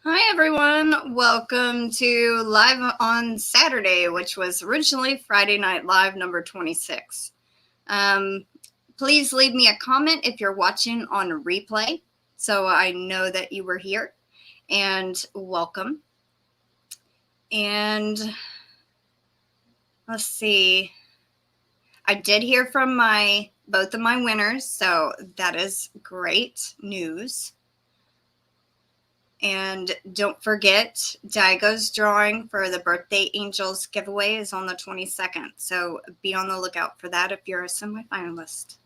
Hi everyone, welcome to Live on Saturday, which was originally Friday Night Live number 26. Please leave me a comment if you're watching on replay so I know that you were here, and welcome. And let's see, I did hear from both of my winners, so that is great news. And don't forget, Daigo's drawing for the Birthday Angels giveaway is on the 22nd. So be on the lookout for that if you're a semifinalist.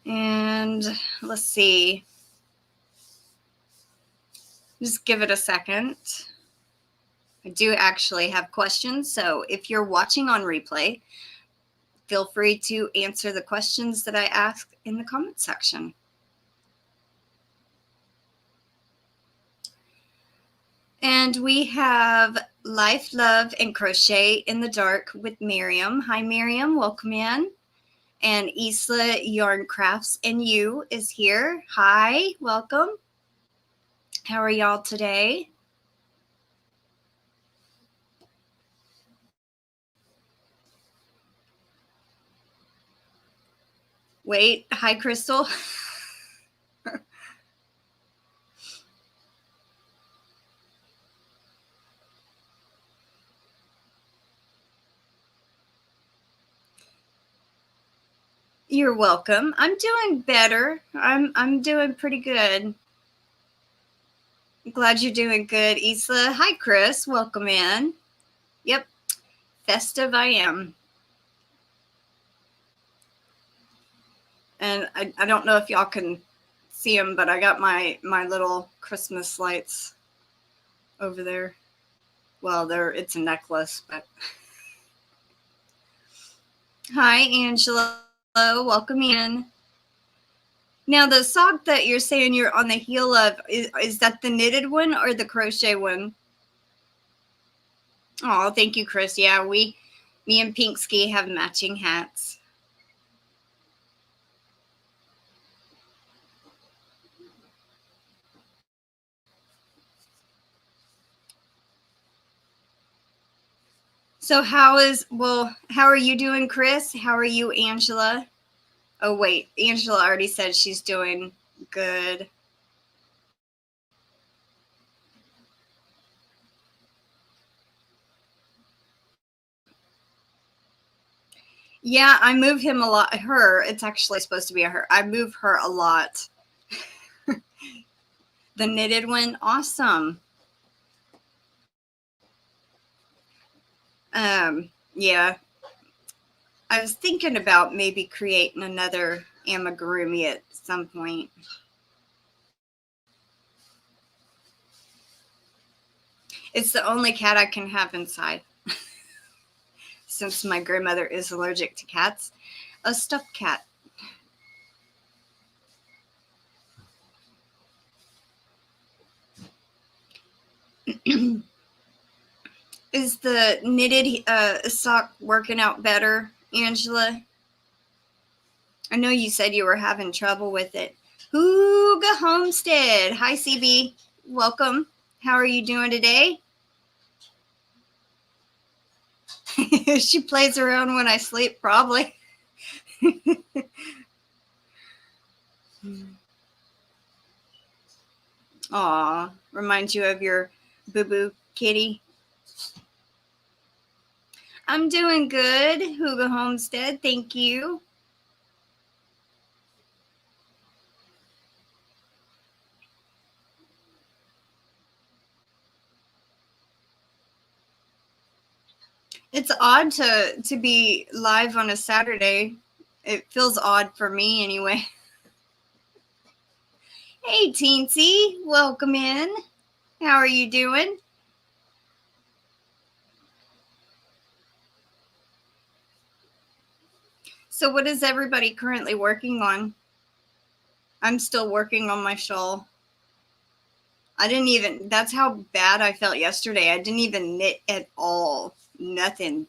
And let's see. Just give it a second. I do actually have questions. So if you're watching on replay, feel free to answer the questions that I ask in the comment section. And we have Life, Love, and Crochet in the Dark with Miriam. Hi, Miriam. Welcome in. And Isla Yarn Crafts and You is here. Hi, welcome. How are y'all today? Wait, hi, Crystal. You're welcome. I'm doing better. I'm doing pretty good. Glad you're doing good, Isla. Hi, Chris. Welcome in. Yep, festive I am. And I don't know if y'all can see them, but I got my little Christmas lights over there. Well, it's a necklace, but hi, Angela. Welcome in. Now, the sock that you're saying you're on the heel of, is that the knitted one or the crochet one? Oh, thank you, Chris. Yeah, me and Pinksky have matching hats. So how are you doing, Chris? How are you, Angela? Oh, wait, Angela already said she's doing good. Yeah, I move him a lot. It's actually supposed to be a her. I move her a lot. The knitted one, awesome. Yeah. I was thinking about maybe creating another amigurumi at some point. It's the only cat I can have inside. Since my grandmother is allergic to cats. A stuffed cat. Is the knitted sock working out better, Angela? I know you said you were having trouble with it. Hooga Homestead. Hi, CB. Welcome. How are you doing today? She plays around when I sleep, probably. Aw, reminds you of your boo-boo kitty. I'm doing good, Hooga Homestead. Thank you. It's odd to be live on a Saturday. It feels odd for me anyway. Hey, Teensy, welcome in. How are you doing? So what is everybody currently working on? I'm still working on my shawl. That's how bad I felt yesterday. I didn't even knit at all. Nothing.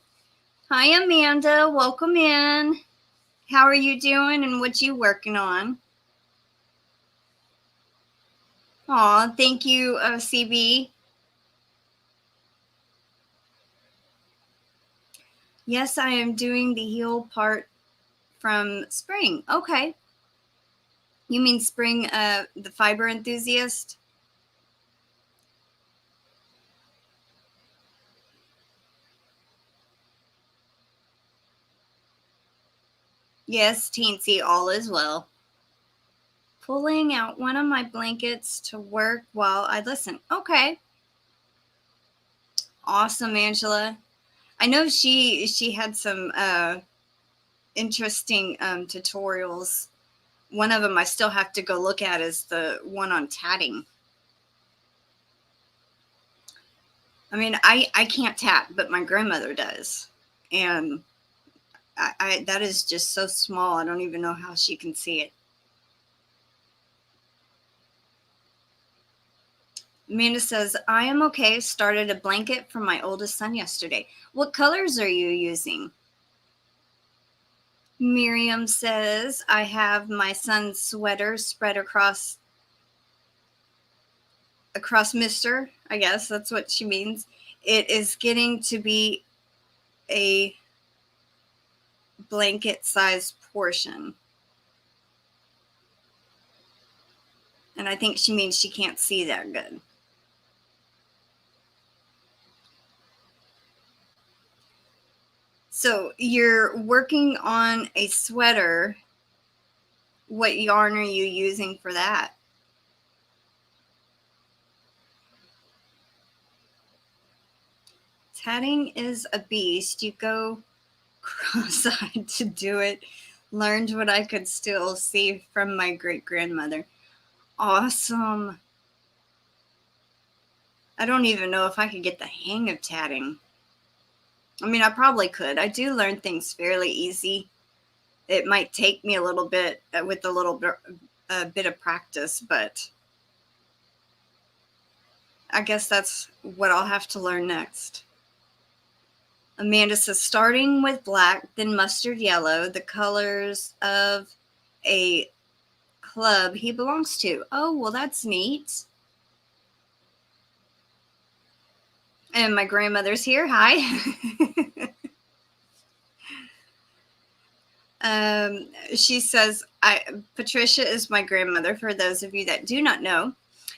Hi, Amanda. Welcome in. How are you doing and what you working on? Aw, thank you, CB. Yes, I am doing the heel part from spring. Okay. You mean spring, the fiber enthusiast? Yes, teensy, all is well. Pulling out one of my blankets to work while I listen. Okay. Awesome, Angela. I know she had some interesting tutorials. One of them I still have to go look at is the one on tatting. I mean, I can't tat, but my grandmother does. And I that is just so small. I don't even know how she can see it. Amanda says, I am okay. Started a blanket for my oldest son yesterday. What colors are you using? Miriam says, I have my son's sweater spread across Mister. I guess that's what she means. It is getting to be a blanket size portion. And I think she means she can't see that good. So you're working on a sweater. What yarn are you using for that? Tatting is a beast. You go cross-eyed to do it. Learned what I could still see from my great-grandmother. Awesome. I don't even know if I could get the hang of tatting. I mean, I probably could. I do learn things fairly easy. It might take me a little bit with a bit of practice, but I guess that's what I'll have to learn next. Amanda says, starting with black, then mustard yellow, the colors of a club he belongs to. Oh, well, that's neat. And my grandmother's here. Hi. She says, Patricia is my grandmother, for those of you that do not know.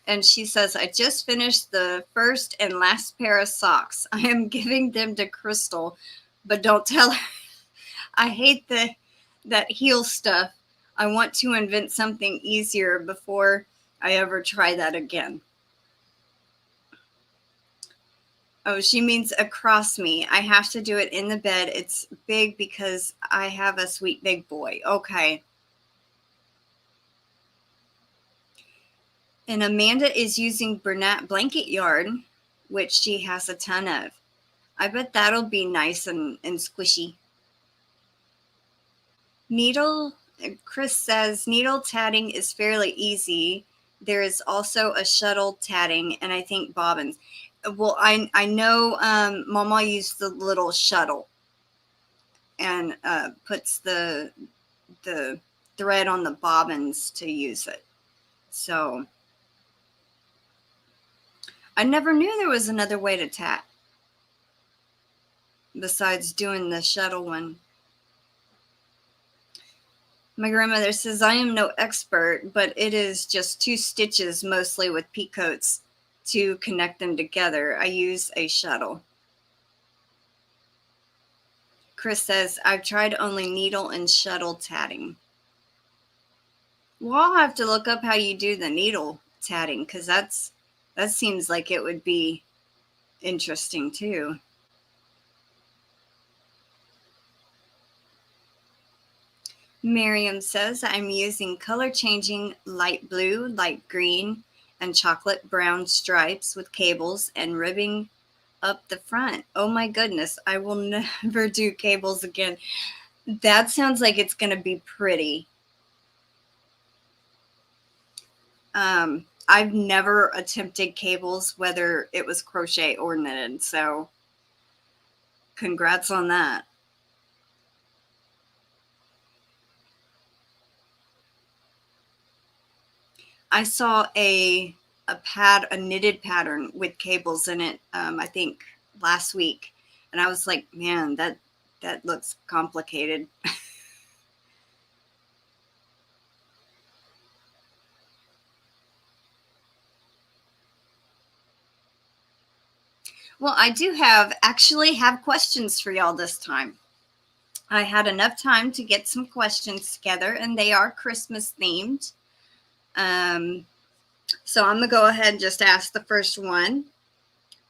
And she says, I just finished the first and last pair of socks. I am giving them to Crystal, but don't tell her. I hate that heel stuff. I want to invent something easier before I ever try that again. Oh, she means across me. I have to do it in the bed. It's big because I have a sweet big boy. Okay. And Amanda is using Bernat blanket yarn, which she has a ton of. I bet that'll be nice and squishy. Needle, Chris says, needle tatting is fairly easy. There is also a shuttle tatting and I think bobbins. Well, I know Mama used the little shuttle and puts the thread on the bobbins to use it. So I never knew there was another way to tat besides doing the shuttle one. My grandmother says, I am no expert, but it is just 2 stitches, mostly with peacoats, to connect them together. I use a shuttle. Chris says, I've tried only needle and shuttle tatting. Well, I'll have to look up how you do the needle tatting, because that seems like it would be interesting too. Miriam says, I'm using color changing light blue, light green, and chocolate brown stripes with cables and ribbing up the front. Oh my goodness, I will never do cables again. That sounds like it's going to be pretty. I've never attempted cables, whether it was crochet or knitted, so congrats on that. I saw a a knitted pattern with cables in it, I think last week. And I was like, man, that looks complicated. Well, I do actually have questions for y'all this time. I had enough time to get some questions together, and they are Christmas themed. So I'm going to go ahead and just ask the first one.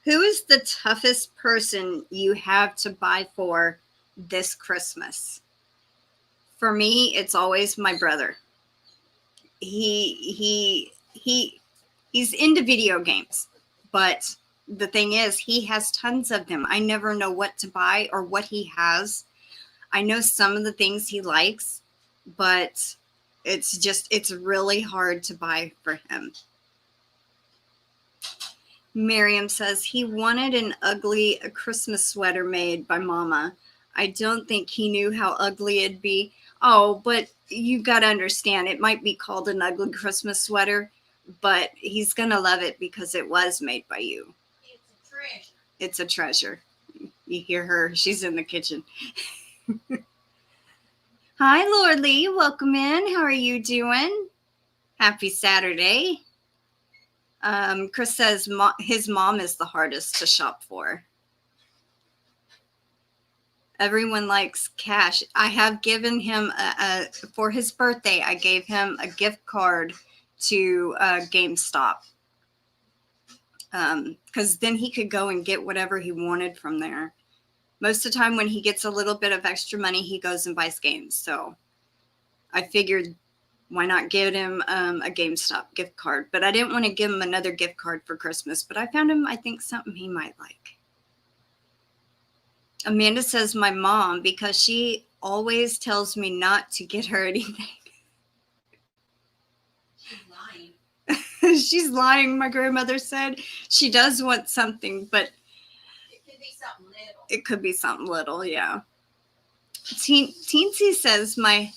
Who is the toughest person you have to buy for this Christmas? For me, it's always my brother. He's into video games, but the thing is, he has tons of them. I never know what to buy or what he has. I know some of the things he likes, but it's really hard to buy for him. Miriam says he wanted an ugly Christmas sweater made by Mama. I don't think he knew how ugly it'd be. Oh, but you got to understand, it might be called an ugly Christmas sweater, but he's going to love it because it was made by you. It's a treasure. It's a treasure. You hear her. She's in the kitchen. Hi, Lord Lee. Welcome in. How are you doing? Happy Saturday. Chris says his mom is the hardest to shop for. Everyone likes cash. I have given him for his birthday, I gave him a gift card to GameStop. Because then he could go and get whatever he wanted from there. Most of the time when he gets a little bit of extra money, he goes and buys games. So I figured, why not give him a GameStop gift card? But I didn't want to give him another gift card for Christmas. But I found him, I think, something he might like. Amanda says my mom, because she always tells me not to get her anything. She's lying. She's lying, my grandmother said. She does want something, but it could be something little. It could be something little, yeah. Teensy says my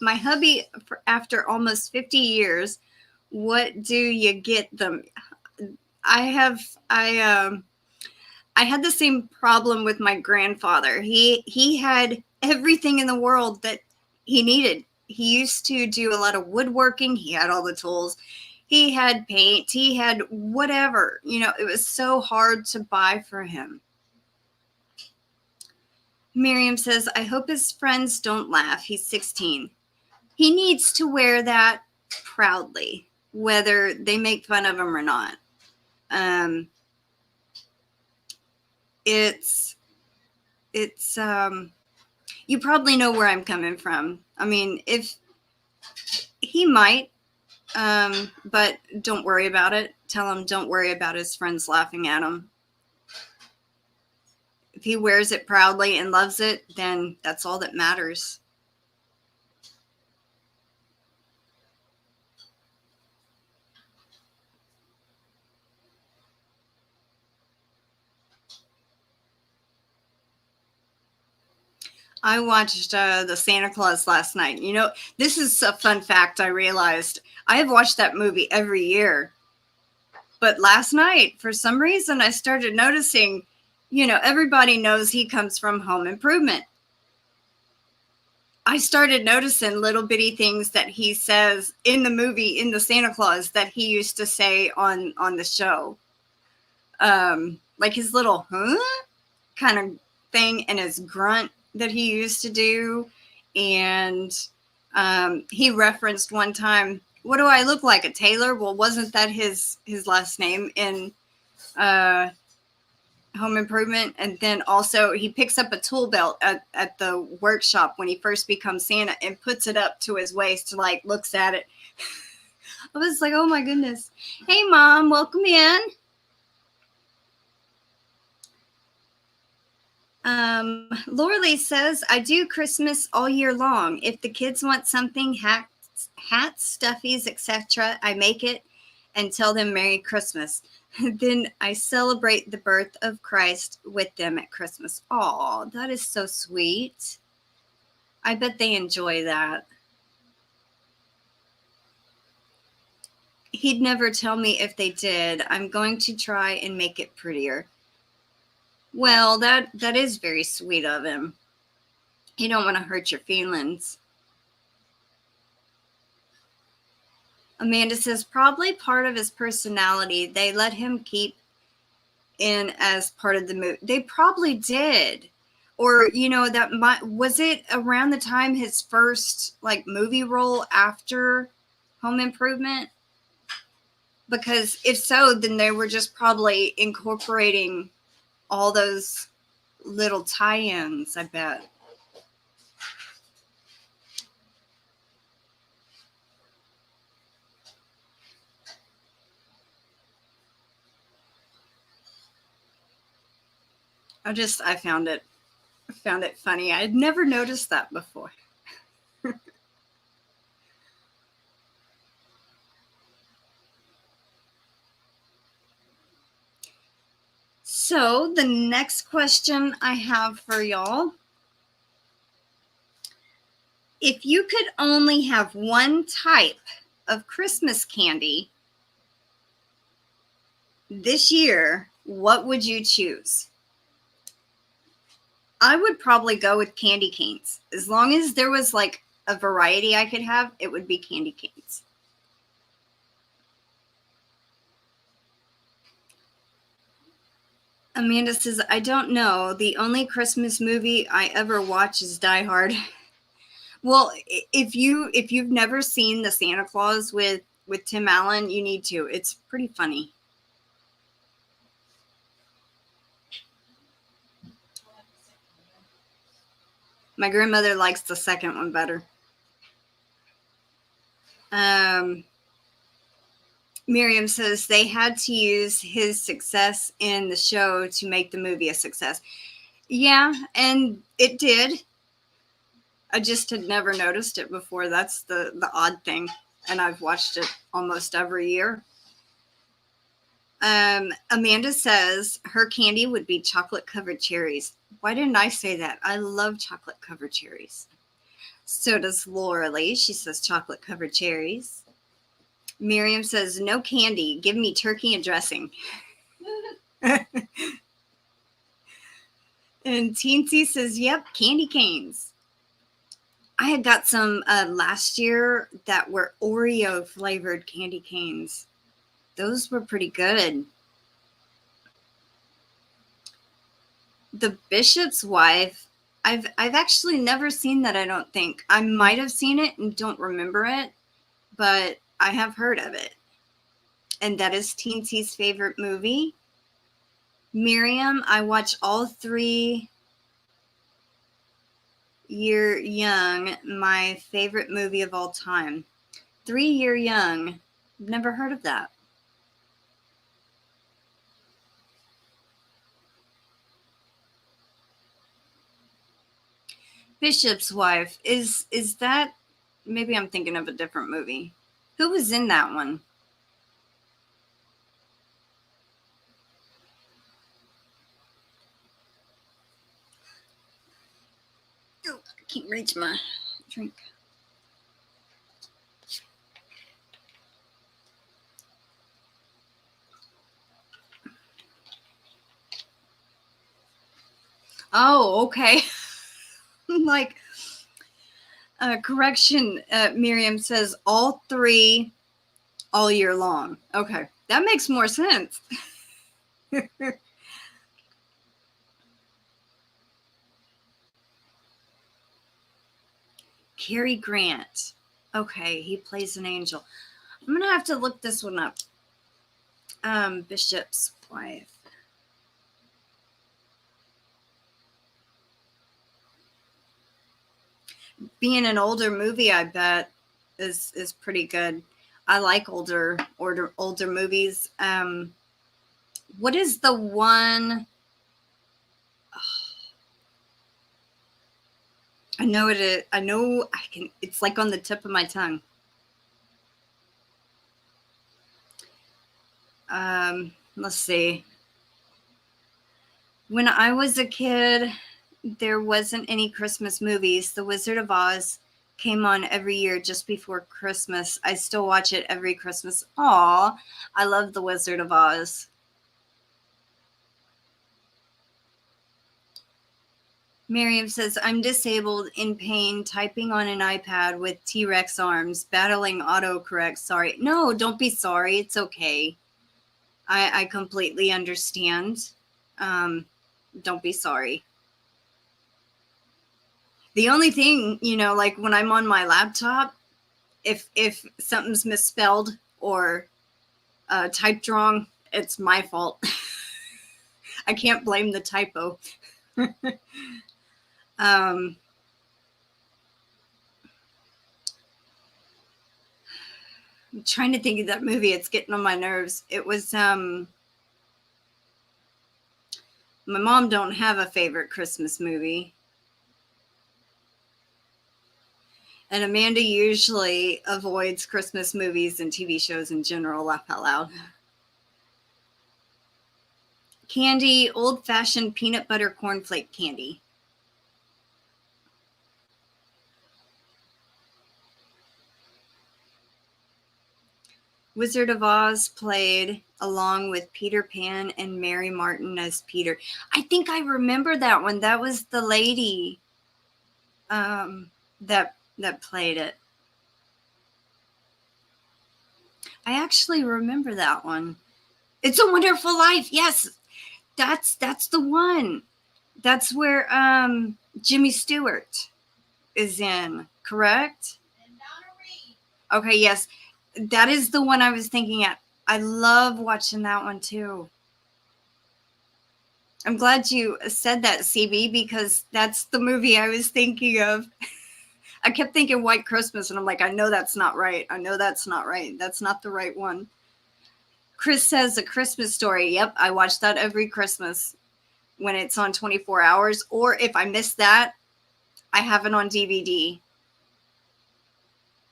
hubby, after almost 50 years, what do you get them? I had the same problem with my grandfather. He had everything in the world that he needed. He used to do a lot of woodworking. He had all the tools. He had paint. He had whatever. It was so hard to buy for him. Miriam says, I hope his friends don't laugh. He's 16. He needs to wear that proudly, whether they make fun of him or not. You probably know where I'm coming from. I mean, if he might, but don't worry about it. Tell him don't worry about his friends laughing at him. If he wears it proudly and loves it, then that's all that matters. I watched the Santa Claus last night. This is a fun fact I realized. I have watched that movie every year. But last night, for some reason, I started noticing, everybody knows he comes from Home Improvement. I started noticing little bitty things that he says in the movie, in the Santa Claus, that he used to say on the show. Like his little kind of thing and his grunt that he used to do. And he referenced one time, what do I look like, a tailor? Well, wasn't that his last name in Home Improvement? And then also he picks up a tool belt at the workshop when he first becomes Santa and puts it up to his waist, looks at it. I was like, oh my goodness. Hey, Mom, welcome in. Laura Lee says, I do Christmas all year long. If the kids want something, hats, stuffies, etc., I make it and tell them Merry Christmas. Then I celebrate the birth of Christ with them at Christmas. Oh, that is so sweet. I bet they enjoy that. He'd never tell me if they did. I'm going to try and make it prettier. Well, that is very sweet of him. He don't want to hurt your feelings. Amanda says, probably part of his personality. They let him keep in as part of the movie. They probably did. Or, was it around the time his first like movie role after Home Improvement? Because if so, then they were just probably incorporating all those little tie-ins, I bet. I found it funny. I had never noticed that before. So the next question I have for y'all, if you could only have one type of Christmas candy this year, what would you choose? I would probably go with candy canes. As long as there was like a variety I could have, it would be candy canes. Amanda says, I don't know. The only Christmas movie I ever watch is Die Hard. Well, if you've never seen the Santa Claus with Tim Allen, you need to. It's pretty funny. My grandmother likes the second one better. Miriam says they had to use his success in the show to make the movie a success. Yeah, and it did. I just had never noticed it before. That's the odd thing. And I've watched it almost every year. Amanda says her candy would be chocolate covered cherries. Why didn't I say that? I love chocolate covered cherries. So does Laura Lee. She says chocolate covered cherries. Miriam says no candy. Give me turkey and dressing. And Teensy says, yep, candy canes. I had got some last year that were Oreo flavored candy canes. Those were pretty good. The Bishop's Wife, I've actually never seen that, I don't think. I might have seen it and don't remember it, but I have heard of it. And that is Teensy's favorite movie. Miriam, I watch all 3 Year Young, my favorite movie of all time. 3 Year Young. Never heard of that. Bishop's Wife. Is that, maybe I'm thinking of a different movie. Who was in that one? Oh, I can't reach my drink. Oh, okay. Like, correction, Miriam says all 3 all year long. Okay, that makes more sense. Cary Grant. Okay, he plays an angel. I'm gonna have to look this one up. Bishop's Wife. Being an older movie, I bet is pretty good. I like older movies. What is the one? I know it is. I know I can. It's like on the tip of my tongue. Let's see. When I was a kid, there wasn't any Christmas movies. The Wizard of Oz came on every year just before Christmas. I still watch it every Christmas. Aw, I love The Wizard of Oz. Miriam says, I'm disabled, in pain, typing on an iPad with T-Rex arms, battling autocorrect. Sorry. No, don't be sorry. It's okay. I completely understand. Don't be sorry. The only thing, like when I'm on my laptop, if something's misspelled or typed wrong, it's my fault. I can't blame the typo. I'm trying to think of that movie. It's getting on my nerves. It was my mom don't have a favorite Christmas movie. And Amanda usually avoids Christmas movies and TV shows in general. Laugh out loud. Candy, old-fashioned peanut butter cornflake candy. Wizard of Oz played along with Peter Pan and Mary Martin as Peter. I think I remember that one. That was the lady that played it. I actually remember that one. It's a Wonderful Life. Yes, that's the one. That's where Jimmy Stewart is in, correct? And Donna Reed. Okay, yes. That is the one I was thinking at. I love watching that one too. I'm glad you said that, CB, because that's the movie I was thinking of. I kept thinking White Christmas, and I'm like, I know that's not right. I know that's not right. That's not the right one. Chris says A Christmas Story. Yep, I watch that every Christmas when it's on 24 hours. Or if I miss that, I have it on DVD.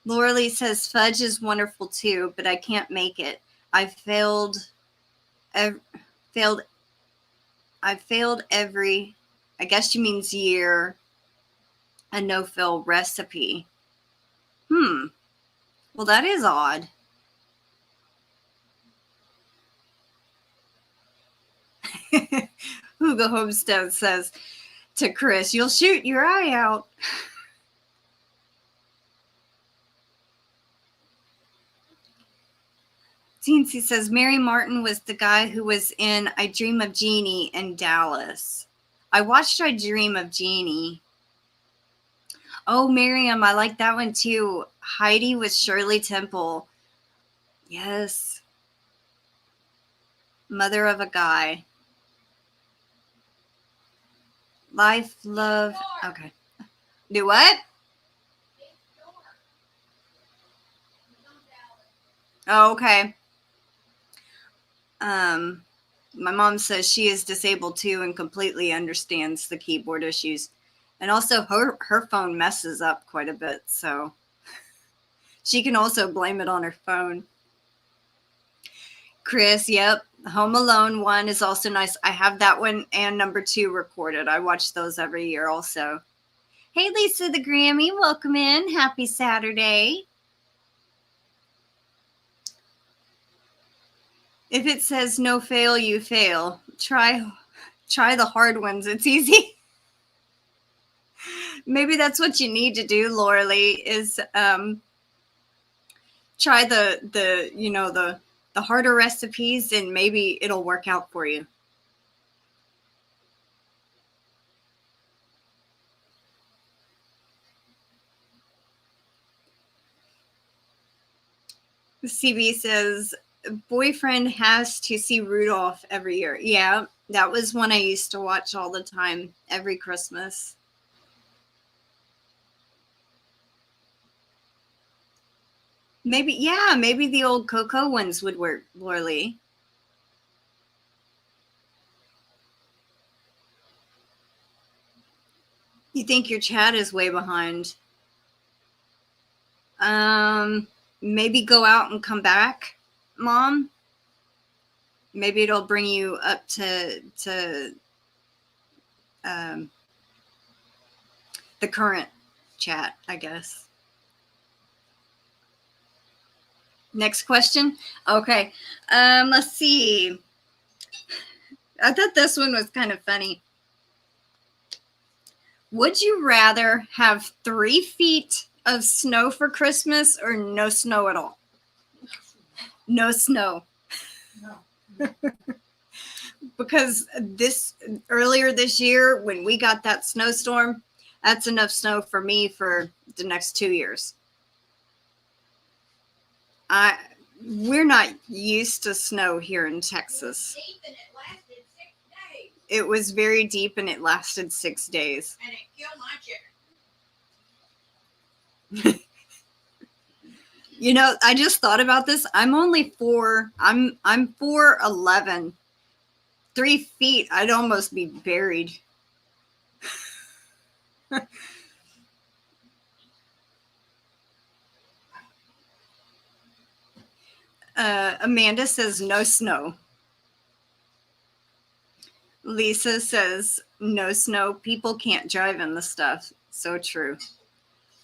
Laura Lee says fudge is wonderful too, but I can't make it. I failed every, I guess she means year, a no-fail recipe. Well, that is odd. Hugo Homestead says to Chris, you'll shoot your eye out. Teensy says Mary Martin was the guy who was in I Dream of Jeannie in Dallas. I watched I Dream of Jeannie. Oh, Miriam, I like that one too. Heidi with Shirley Temple. Yes. Mother of a Guy. Life, love. Okay. Do what? Oh, okay. My mom says she is disabled too and completely understands the keyboard issues. And also her phone messes up quite a bit, so she can also blame it on her phone. Chris, yep. Home Alone 1 is also nice. I have that one and number 2 recorded. I watch those every year also. Hey, Lisa the Grammy, welcome in. Happy Saturday. If it says no fail, you fail. Try the hard ones. It's easy. Maybe that's what you need to do, Laura Lee, is try the harder recipes, and maybe it'll work out for you. CB says, boyfriend has to see Rudolph every year. Yeah, that was one I used to watch all the time, every Christmas. Maybe the old Coco ones would work, Laura Lee. You think your chat is way behind? Maybe go out and come back, Mom. Maybe it'll bring you up to the current chat, I guess. Next question. Okay. Let's see. I thought this one was kind of funny. Would you rather have 3 feet of snow for Christmas or no snow at all? No snow. No. Because earlier this year when we got that snowstorm, that's enough snow for me for the next 2 years. We're not used to snow here in Texas. Deep and it lasted 6 days. It was very deep and it lasted 6 days. And it killed my chicken. You know, I just thought about this. I'm only 4. I'm 4'11". 3 feet, I'd almost be buried. Amanda says no snow. Lisa says no snow. People can't drive in the stuff. So true.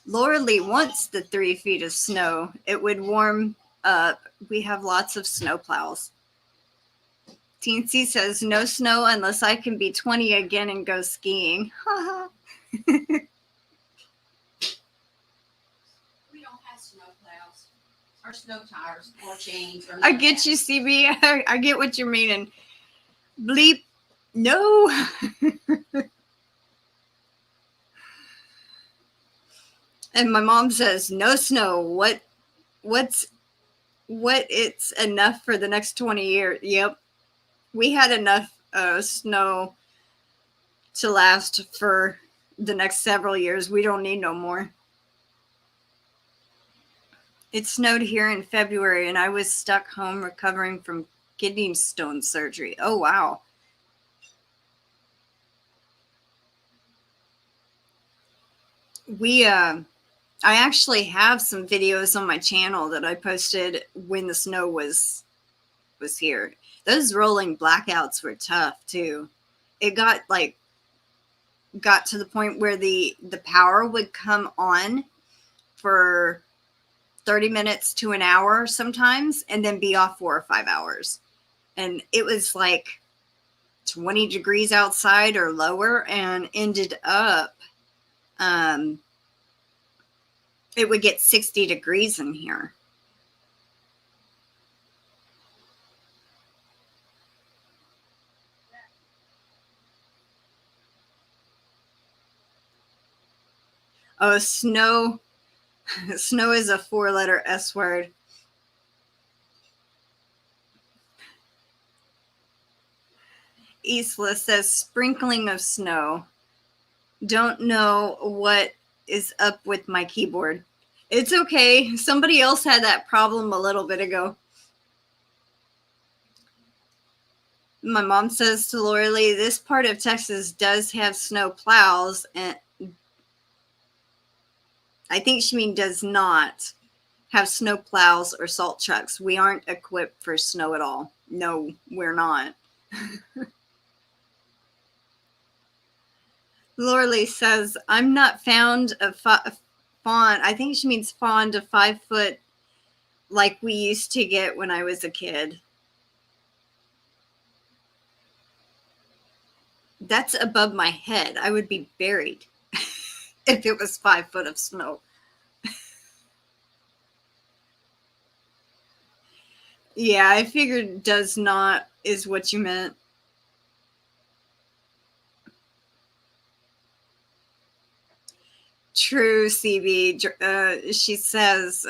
Laura Lee wants the 3 feet of snow. It would warm up. We have lots of snow plows. Teensy says no snow unless I can be 20 again and go skiing. We don't have snow plows or snow tires or chains. Or I get you, CB. I get what you're meaning. Bleep. No. And my mom says no snow. What it's enough for the next 20 years. Yep. We had enough snow to last for the next several years. We don't need no more. It snowed here in February and I was stuck home recovering from kidney stone surgery. Oh, wow. I actually have some videos on my channel that I posted when the snow was here. Those rolling blackouts were tough too. It got to the point where the power would come on for 30 minutes to an hour sometimes and then be off 4 or 5 hours. And it was like 20 degrees outside or lower and ended up it would get 60 degrees in here. Oh, snow. Snow is a 4-letter S word. Isla says sprinkling of snow. Don't know what is up with my keyboard. It's okay. Somebody else had that problem a little bit ago. My mom says to Laura Lee, this part of Texas does have snow plows, and I think she means does not have snow plows or salt trucks. We aren't equipped for snow at all. No, we're not. Laura Lee says, I'm not fond of fond. I think she means fond of 5 foot like we used to get when I was a kid. That's above my head. I would be buried if it was 5 foot of snow. Yeah, I figured does not is what you meant. True, CB. She says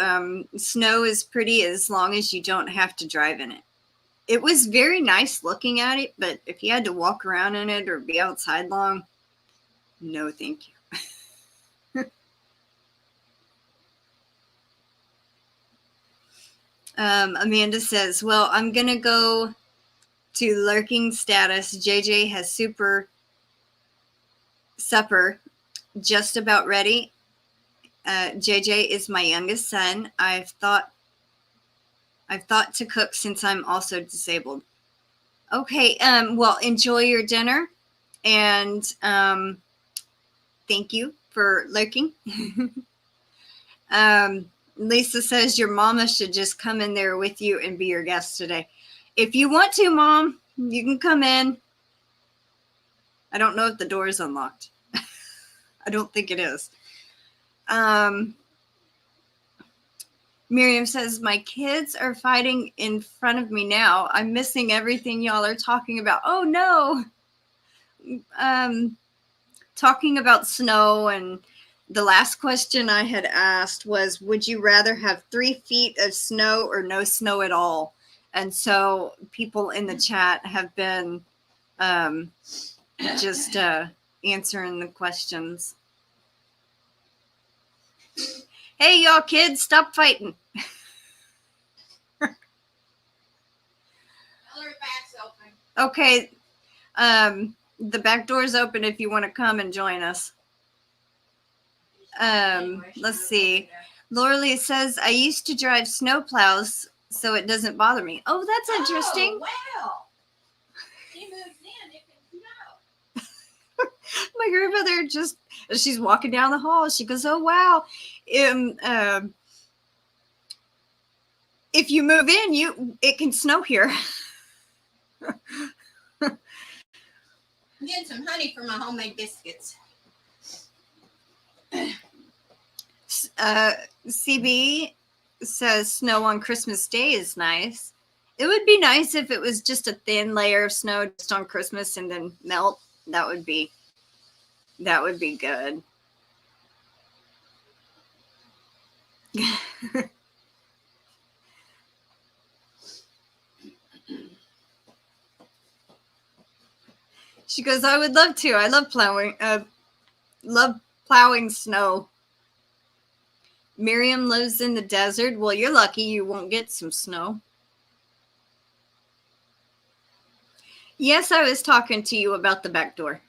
snow is pretty as long as you don't have to drive in it. It was very nice looking at it, but if you had to walk around in it or be outside long, no thank you. Amanda says, well, I'm going to go to lurking status. JJ has supper just about ready. JJ is my youngest son. I've thought to cook since I'm also disabled. Okay, well, enjoy your dinner, and thank you for lurking. Lisa says your mama should just come in there with you and be your guest today. If you want to, Mom, you can come in. I don't know if the door is unlocked. I don't think it is. Miriam says, my kids are fighting in front of me now. I'm missing everything y'all are talking about. Oh, no. Talking about snow, and the last question I had asked was, would you rather have 3 feet of snow or no snow at all? And so people in the chat have been just answering the questions. Hey, y'all kids, stop fighting. Okay, the back door's open if you want to come and join us. Let's see. Laura Lee says, I used to drive snowplows so it doesn't bother me. Oh, that's interesting. Oh, wow. She moves in, it can snow. My grandmother just, she's walking down the hall. She goes, oh, wow. If you move in, it can snow here. I'm getting some honey for my homemade biscuits. CB says snow on Christmas Day is nice. It would be nice if it was just a thin layer of snow just on Christmas and then melt. That would be good. She goes, I would love to. I love plowing snow. Miriam lives in the desert. Well, you're lucky you won't get some snow. Yes, I was talking to you about the back door.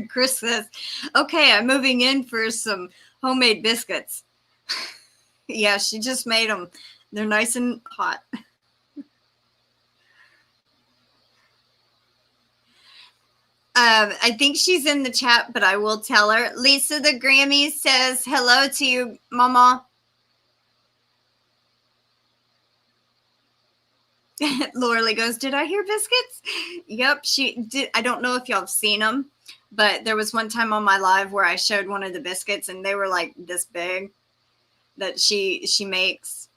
Chris says, okay, I'm moving in for some homemade biscuits. Yeah, she just made them. They're nice and hot. I think she's in the chat, but I will tell her. Lisa the Grammy says hello to you, Mama. Laura Lee goes, did I hear biscuits? Yep, she did. I don't know if y'all have seen them, but there was one time on my live where I showed one of the biscuits and they were like this big that she makes.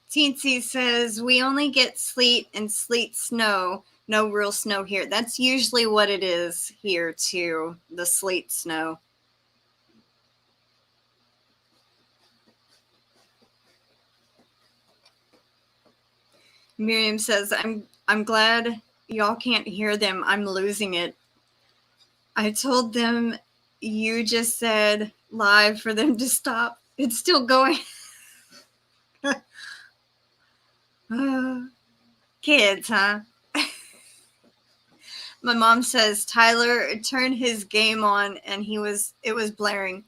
Teensy says, we only get sleet and sleet snow, no real snow here. That's usually what it is here too, the sleet snow. Miriam says, I'm glad y'all can't hear them. I'm losing it. I told them you just said live for them to stop. It's still going. Kids, huh? My mom says Tyler turned his game on and it was blaring.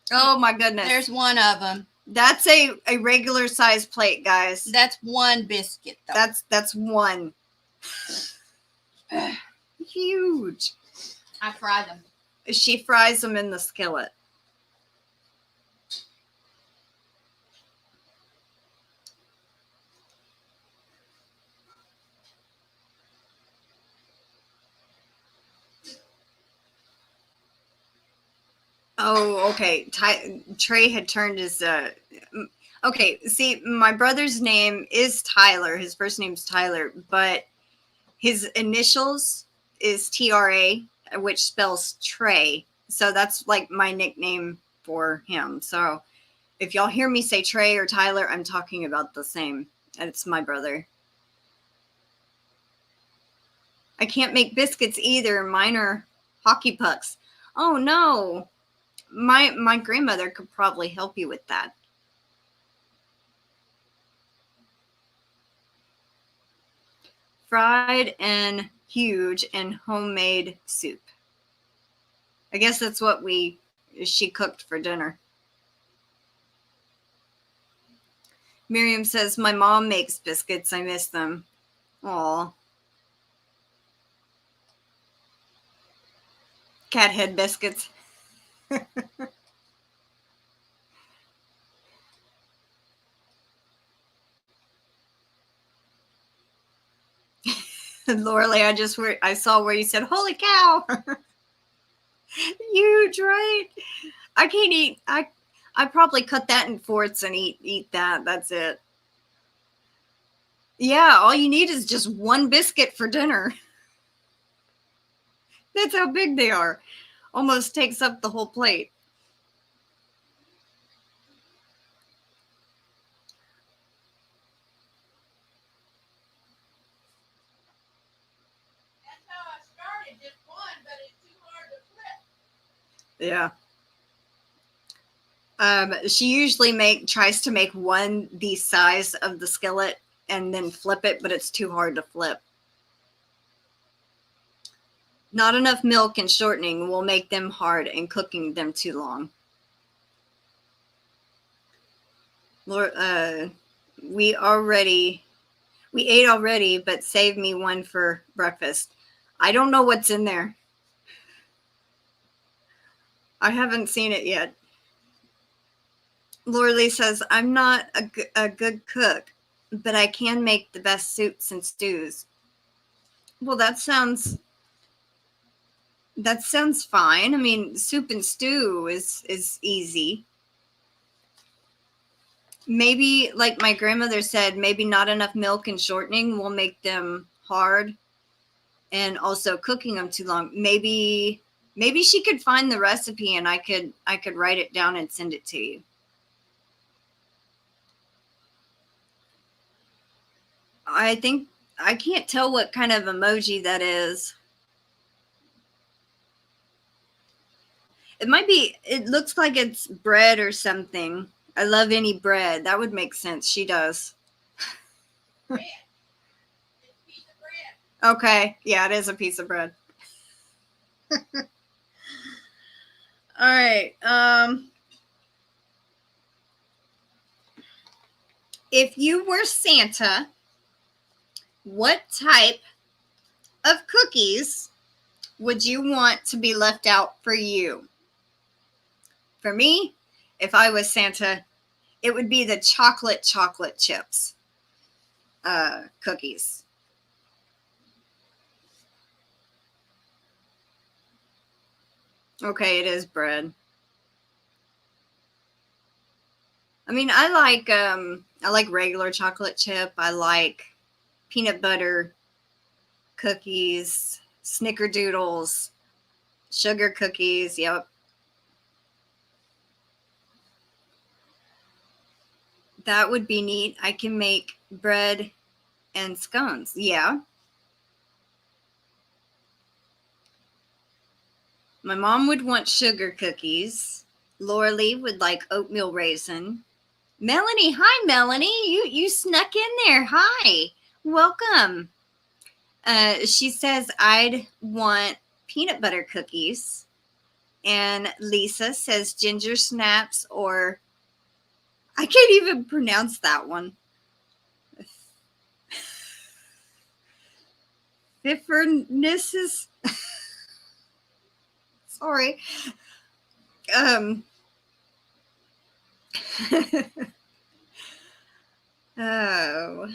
Oh my goodness. There's one of them. That's a regular size plate, guys. That's one biscuit, though. That's one. Huge. I fry them. She fries them in the skillet. Oh, okay. Trey had turned his okay, see, my brother's name is Tyler. His first name's Tyler, but his initials is TRA, which spells Trey. So that's like my nickname for him. So if y'all hear me say Trey or Tyler, I'm talking about the same. And it's my brother. I can't make biscuits either. Mine are hockey pucks. Oh no. My grandmother could probably help you with that. Fried and huge and homemade soup. I guess that's what she cooked for dinner. Miriam says, my mom makes biscuits. I miss them. Aw. Cat head biscuits. Lorelei, I saw where you said, holy cow. Huge, right? I can't eat. I probably cut that in fourths and eat that. That's it. Yeah, all you need is just one biscuit for dinner. That's how big they are. Almost takes up the whole plate. That's how I started, just one, but it's too hard to flip. She usually tries to make one the size of the skillet and then flip it, but it's too hard to flip. Not enough milk and shortening will make them hard and cooking them too long. Lord, we ate already, but save me one for breakfast. I don't know what's in there. I haven't seen it yet. Lorelei says, I'm not a good cook, but I can make the best soups and stews. Well, that sounds fine. I mean, soup and stew is easy. Maybe, like my grandmother said, maybe not enough milk and shortening will make them hard, and also cooking them too long. Maybe she could find the recipe and I could write it down and send it to you. I think I can't tell what kind of emoji that is. It looks like it's bread or something. I love any bread. That would make sense. She does. Bread. It's a piece of bread. Okay. Yeah, it is a piece of bread. All right. If you were Santa, what type of cookies would you want to be left out for you? For me, if I was Santa, it would be the chocolate chips cookies. Okay, it is bread. I mean, I like regular chocolate chip. I like peanut butter cookies, snickerdoodles, sugar cookies. Yep. That would be neat. I can make bread and scones. Yeah. My mom would want sugar cookies. Lorelei would like oatmeal raisin. Melanie, hi Melanie. You snuck in there. Hi. Welcome. She says I'd want peanut butter cookies. And Lisa says ginger snaps, or I can't even pronounce that one. Pfeffernisses. Sorry. Oh.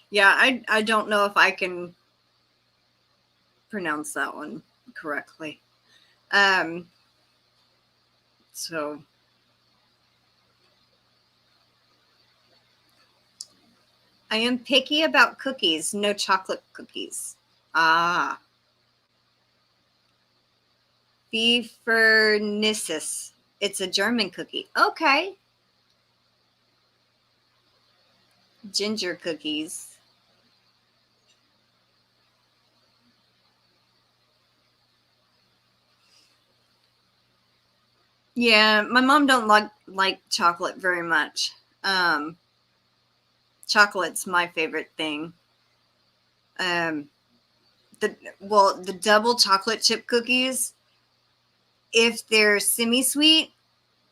Yeah, I don't know if I can pronounce that one correctly. So I am picky about cookies, no chocolate cookies. Ah. Pfeffernisses. It's a German cookie. Okay. Ginger cookies. Yeah, my mom don't like chocolate very much. Chocolate's my favorite thing. The double chocolate chip cookies, if they're semi-sweet,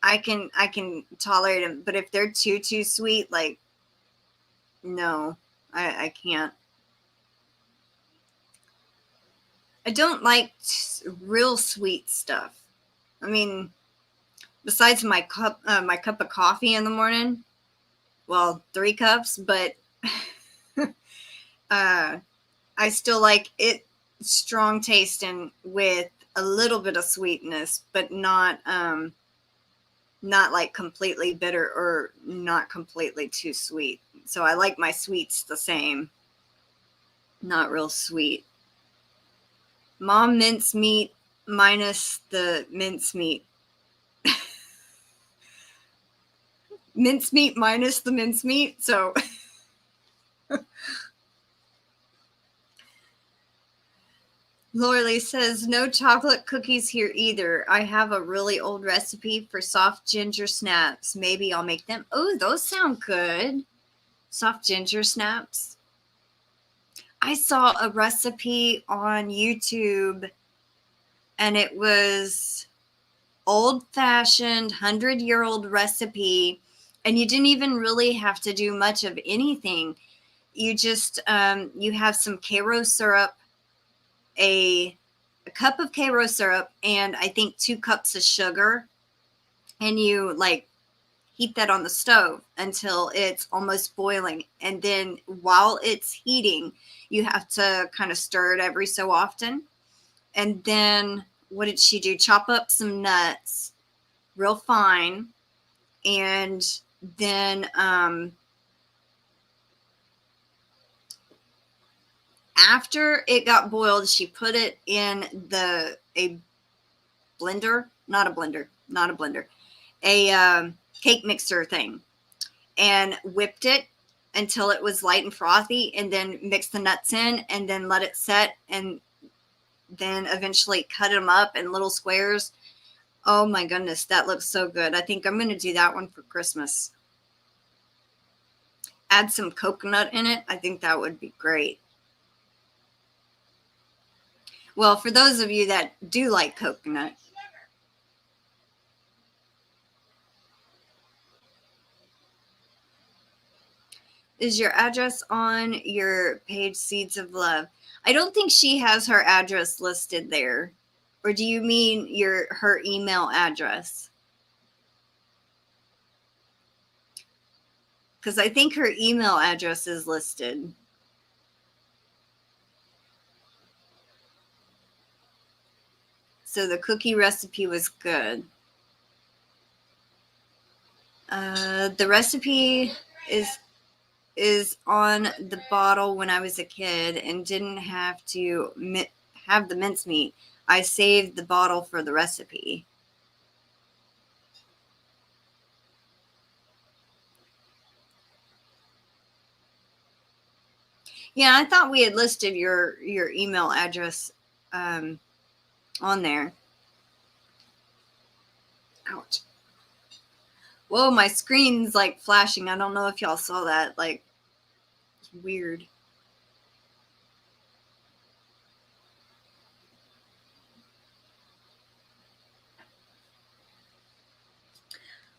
I can tolerate them, but if they're too sweet, like, no, I can't. I don't like real sweet stuff. I mean, besides my cup of coffee in the morning, well, 3 cups, but I still like it strong tasting with a little bit of sweetness, but not like completely bitter or not completely too sweet. So I like my sweets the same, not real sweet. Mom mince meat minus the mince meat. Mince meat minus the mince meat. So Lorley says, no chocolate cookies here either. I have a really old recipe for soft ginger snaps. Maybe I'll make them. Oh, those sound good. Soft ginger snaps. I saw a recipe on YouTube, and it was old-fashioned 100-year-old recipe, and you didn't even really have to do much of anything. You just you have some Karo syrup, a cup of Karo syrup, and I think 2 cups of sugar, and you like heat that on the stove until it's almost boiling, and then while it's heating, you have to kind of stir it every so often. And then what did she do? Chop up some nuts real fine, and then after it got boiled, she put it in a blender, not a blender, a cake mixer thing, and whipped it until it was light and frothy, and then mixed the nuts in, and then let it set, and then eventually cut them up in little squares. Oh my goodness, that looks so good. I think I'm going to do that one for Christmas. Add some coconut in it. I think that would be great. Well, for those of you that do like coconut. Is your address on your page, Seeds of Love? I don't think she has her address listed there. Or do you mean her email address? Because I think her email address is listed. So the cookie recipe was good. The recipe is on the bottle when I was a kid and didn't have to have the mincemeat. I saved the bottle for the recipe. Yeah, I thought we had listed your email address on there. Ouch. Whoa, my screen's like flashing. I don't know if y'all saw that. Like, it's weird.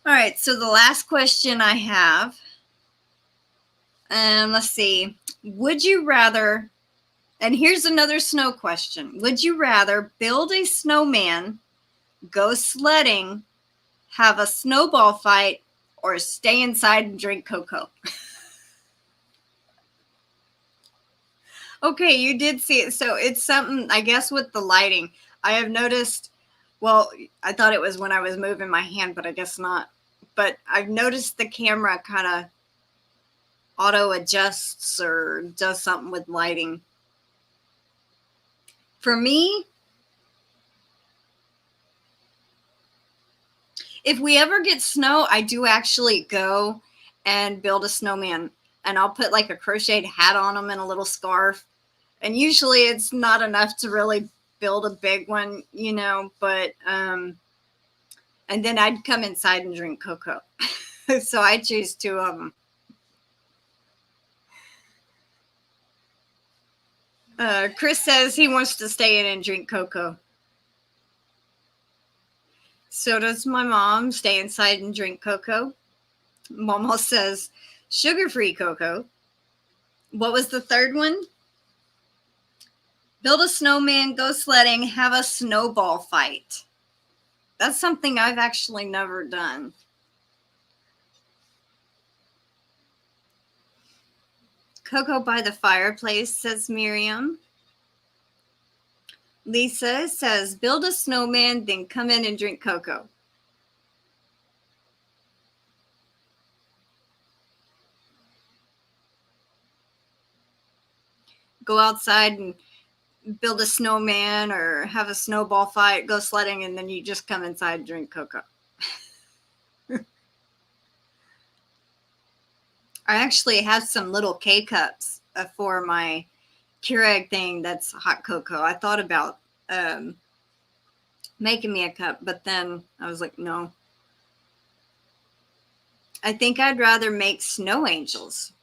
All right, so the last question I have, let's see. Would you rather, and here's another snow question. Would you rather build a snowman, go sledding, have a snowball fight, or stay inside and drink cocoa? Okay, you did see it. So it's something, I guess, with the lighting. I have noticed, well, I thought it was when I was moving my hand, but I guess not. But I've noticed the camera kind of auto adjusts or does something with lighting. For me, if we ever get snow, I do actually go and build a snowman, and I'll put like a crocheted hat on them and a little scarf. And usually it's not enough to really build a big one, you know, but and then I'd come inside and drink cocoa. So I choose 2 of them. Chris says he wants to stay in and drink cocoa. So does my mom. Stay inside and drink cocoa. Mama says sugar-free cocoa. What was the third one? Build a snowman, go sledding, have a snowball fight. That's something I've actually never done. Cocoa by the fireplace, says Miriam. Lisa says, build a snowman, then come in and drink cocoa. Go outside and build a snowman or have a snowball fight, go sledding, and then you just come inside and drink cocoa. I actually have some little K-cups for my Keurig thing that's hot cocoa. I thought about making me a cup, but then I was like, no. I think I'd rather make snow angels.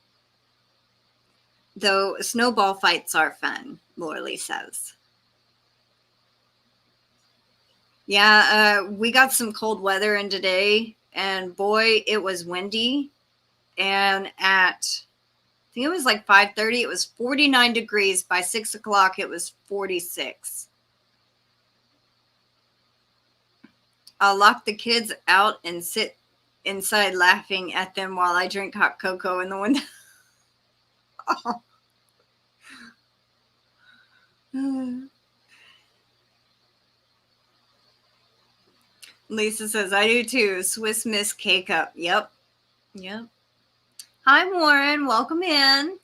Though snowball fights are fun, Lorley says. Yeah, we got some cold weather in today, and boy, it was windy. And at, I think it was like 5:30, it was 49 degrees. By 6 o'clock, it was 46. I'll lock the kids out and sit inside laughing at them while I drink hot cocoa in the window. Lisa says, I do too. Swiss Miss K-Cup. Yep. Yep. Hi, Warren. Welcome in.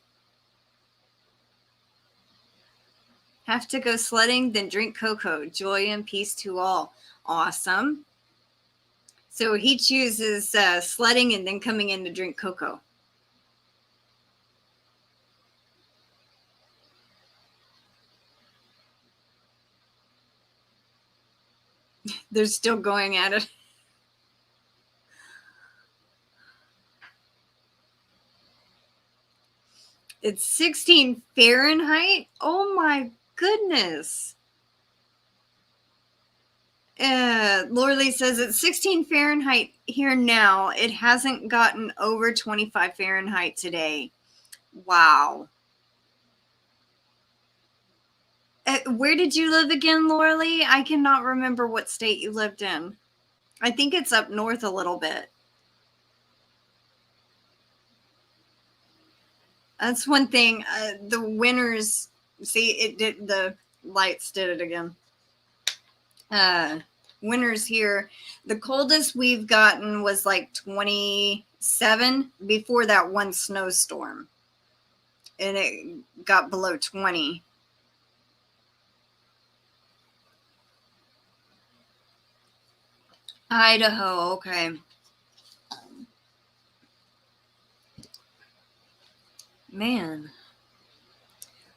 Have to go sledding, then drink cocoa. Joy and peace to all. Awesome. So he chooses sledding and then coming in to drink cocoa. They're still going at it. It's 16 Fahrenheit. Oh my goodness. Lorley says it's 16 Fahrenheit here now. It hasn't gotten over 25 Fahrenheit today. Wow. Where did you live again, Lorley? I cannot remember what state you lived in. I think it's up north a little bit. That's one thing. The winters, see, it did, the lights did it again. Winters here, the coldest we've gotten was like 27 before that one snowstorm. And it got below 20. Idaho, okay. Man.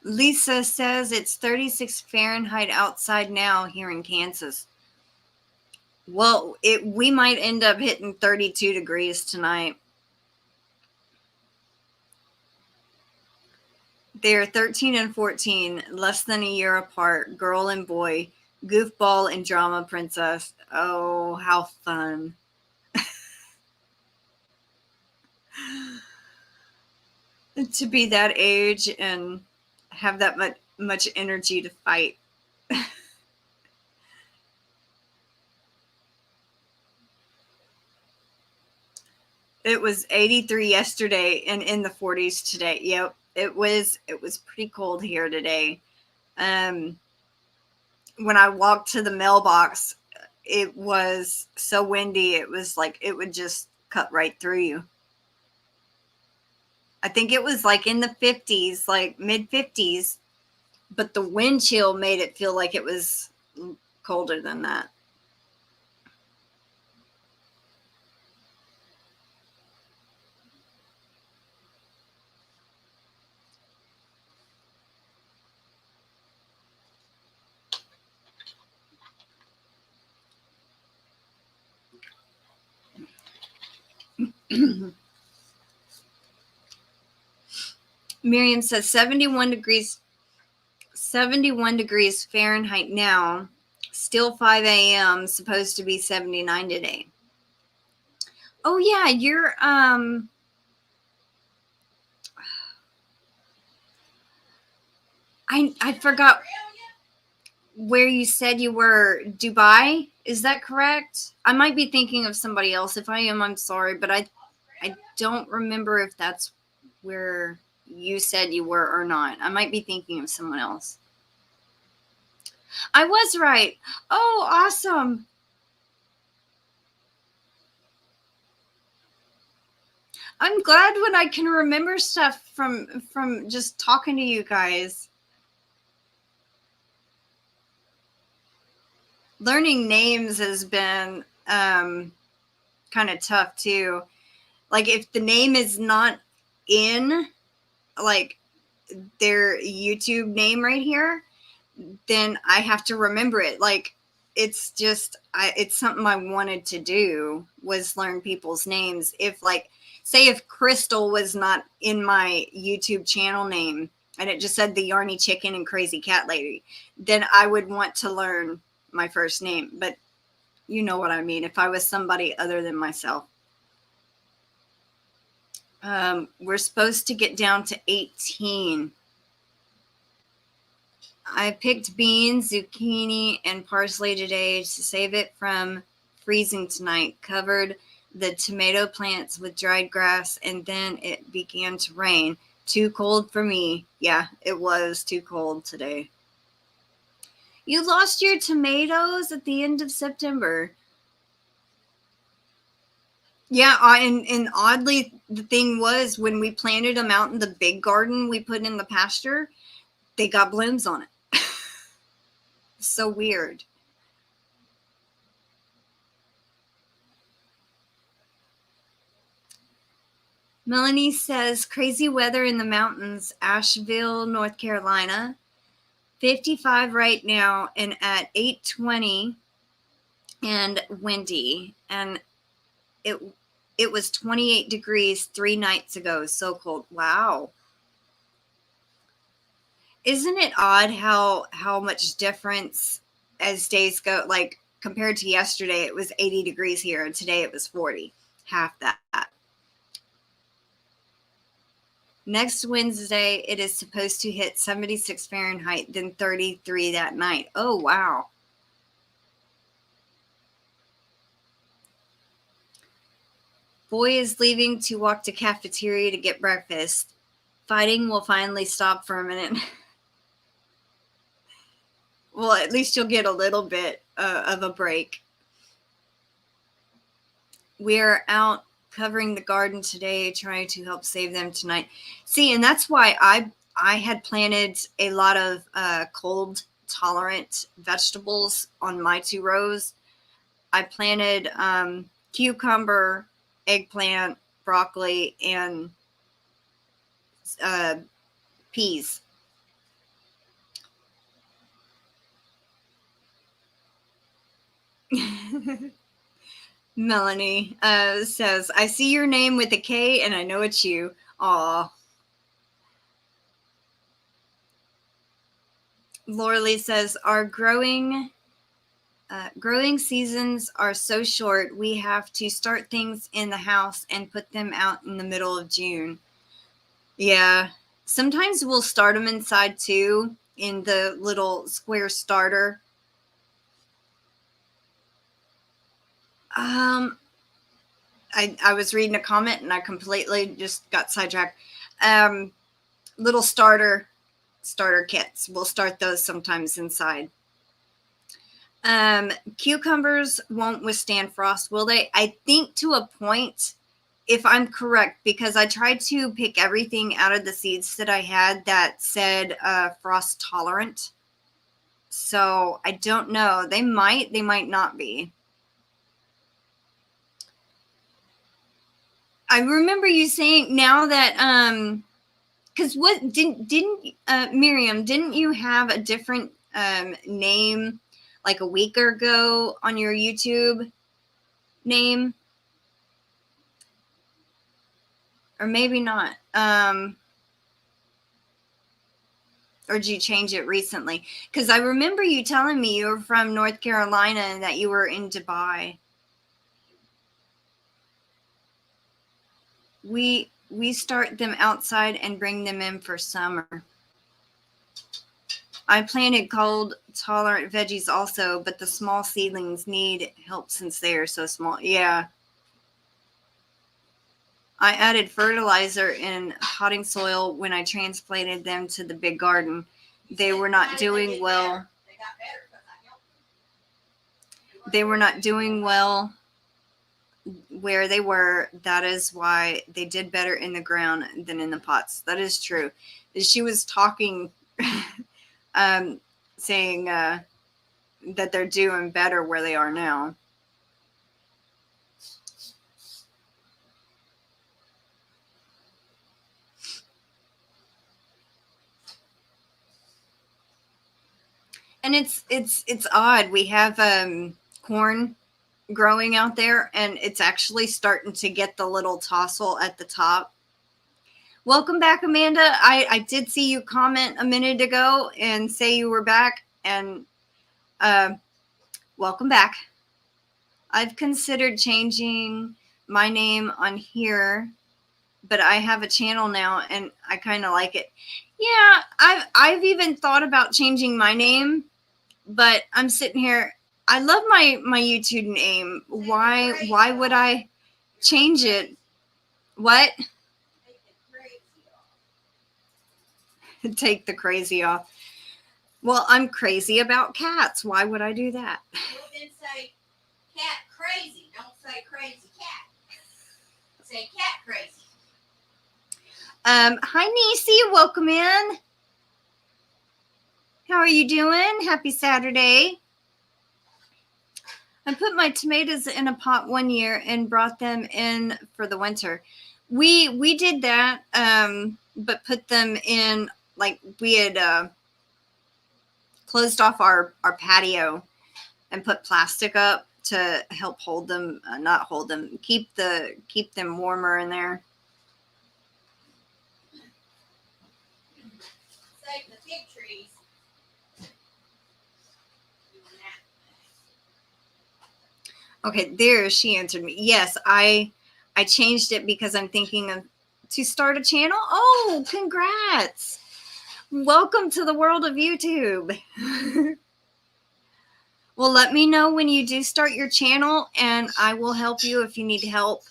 Lisa says it's 36 Fahrenheit outside now here in Kansas. Well, we might end up hitting 32 degrees tonight. They're 13 and 14, less than a year apart, girl and boy, goofball and drama princess. Oh, how fun. To be that age and have that much energy to fight. It was 83 yesterday and in the 40s today. Yep, it was pretty cold here today. When I walked to the mailbox, it was so windy. It was like it would just cut right through you. I think it was like in the 50s, like mid 50s, but the wind chill made it feel like it was colder than that. Miriam says 71 degrees Fahrenheit now, still 5 a.m. Supposed to be 79 today. Oh yeah, you're I forgot where you said you were. Dubai, is that correct? I might be thinking of somebody else. If I am, I'm sorry, but I don't remember if that's where you said you were or not. I might be thinking of someone else. I was right. Oh, awesome. I'm glad when I can remember stuff from just talking to you guys. Learning names has been kind of tough too. Like if the name is not in like their YouTube name right here, then I have to remember it. Like it's just it's something I wanted to do was learn people's names. If like say if Crystal was not in my YouTube channel name and it just said the Yarny Chicken and Crazy Cat Lady, then I would want to learn my first name. But you know what I mean. If I was somebody other than myself. We're supposed to get down to 18. I picked beans, zucchini, and parsley today to save it from freezing tonight. Covered the tomato plants with dried grass, and then it began to rain. Too cold for me. Yeah, it was too cold today. You lost your tomatoes at the end of September. Yeah, and oddly, the thing was when we planted them out in the big garden we put in the pasture, they got blooms on it. So weird. Melanie says, crazy weather in the mountains, Asheville, North Carolina. 55 right now and at 8:20 and windy. And it was 28 degrees 3 nights ago. So cold. Wow. Isn't it odd how much difference as days go? Like compared to yesterday, it was 80 degrees here, and today it was 40. Half that. Next Wednesday, it is supposed to hit 76 Fahrenheit, then 33 that night. Oh, wow. Boy is leaving to walk to cafeteria to get breakfast. Fighting will finally stop for a minute. Well, at least you'll get a little bit of a break. We are out covering the garden today, trying to help save them tonight. See, and that's why I had planted a lot of cold tolerant vegetables on my 2 rows. I planted cucumber, eggplant, broccoli, and peas. Melanie says, I see your name with a K and I know it's you. Aw. Laura says, our growing seasons are so short. We have to start things in the house and put them out in the middle of June. Yeah. Sometimes we'll start them inside too, in the little square starter. I was reading a comment and I completely just got sidetracked. Little starter kits. We'll start those sometimes inside. Cucumbers won't withstand frost, will they? I think to a point, if I'm correct, because I tried to pick everything out of the seeds that I had that said frost tolerant. So I don't know. They might not be. I remember you saying now that because what didn't Miriam, didn't you have a different name like a week ago on your YouTube name? Or maybe not. Or did you change it recently? Because I remember you telling me you were from North Carolina and that you were in Dubai. We start them outside and bring them in for summer. I planted cold tolerant veggies also, but the small seedlings need help since they are so small. Yeah. I added fertilizer in potting soil when I transplanted them to the big garden. They were not doing well. They were not doing well where they were. That is why they did better in the ground than in the pots. That is true. She was talking, saying that they're doing better where they are now. And it's odd. We have corn growing out there, and it's actually starting to get the little tassel at the top. Welcome back, Amanda. I did see you comment a minute ago and say you were back, and welcome back. I've considered changing my name on here, but I have a channel now and I kind of like it. Yeah, I've even thought about changing my name, but I'm sitting here. I love my YouTube name. Why would I change it? What? Take the crazy off. Well, I'm crazy about cats. Why would I do that? Well, then say cat crazy. Don't say crazy cat. Say cat crazy. Hi, Niecy. Welcome in. How are you doing? Happy Saturday. I put my tomatoes in a pot one year and brought them in for the winter. We did that, but put them in, like, we had closed off our patio and put plastic up to help hold them, not hold them, keep them warmer in there. Save the fig trees. Okay, there, she answered me. Yes, I changed it because I'm thinking of to start a channel. Oh, congrats. Welcome to the world of YouTube. Well, let me know when you do start your channel and I will help you if you need help.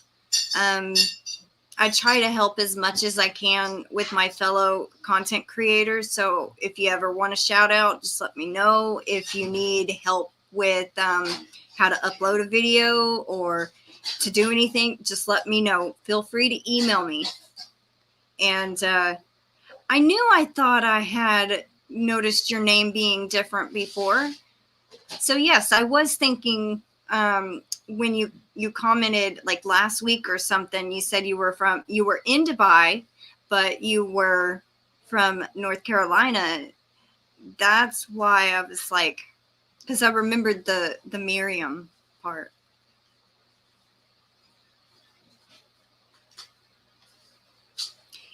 I try to help as much as I can with my fellow content creators. So if you ever want a shout out, just let me know. If you need help with how to upload a video or to do anything, just let me know. Feel free to email me. And I thought I had noticed your name being different before. So yes, I was thinking when you commented like last week or something, you said you were in Dubai, but you were from North Carolina. That's why I was like, because I remembered the Miriam part.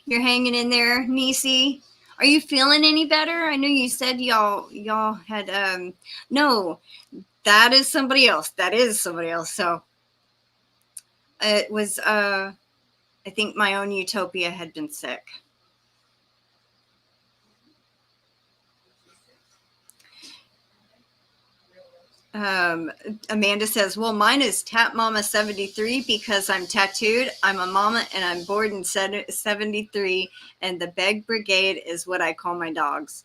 You're hanging in there, Niecy. Are you feeling any better? I know you said y'all had no, that is somebody else. That is somebody else. So it was I think my own Utopia had been sick. Amanda says, well, mine is Tat Mama 73 because I'm tattooed. I'm a mama and I'm born in 73, and the Beg Brigade is what I call my dogs.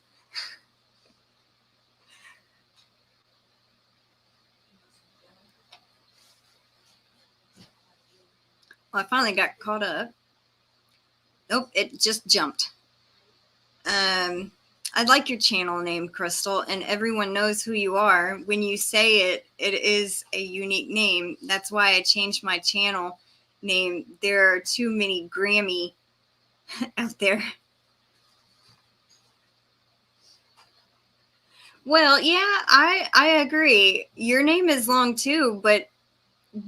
Well, I finally got caught up. Nope, it just jumped. I like your channel name, Crystal, and everyone knows who you are. When you say it, it is a unique name. That's why I changed my channel name. There are too many Grammy out there. Well, yeah, I agree. Your name is long too, but